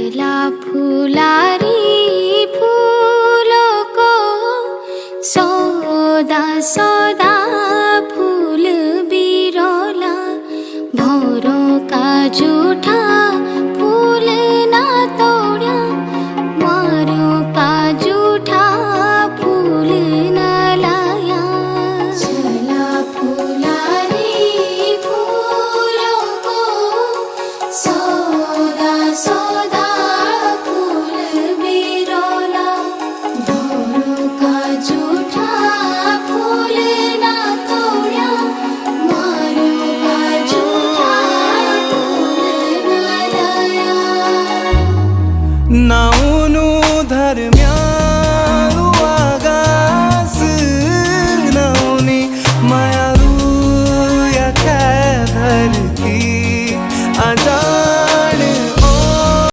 छला फुलारी फूलों को सौदा सौदा फूल बिरोला भौरों का जूठा फूल ना तोड़ा मारों का जूठा फूल न लाया। छला फुलारी फूलों को सौदा सौदा फूल बिरोला भौरों का जूठा फूल ना तोड़ा मारों का जूठा फूल न लाया। ना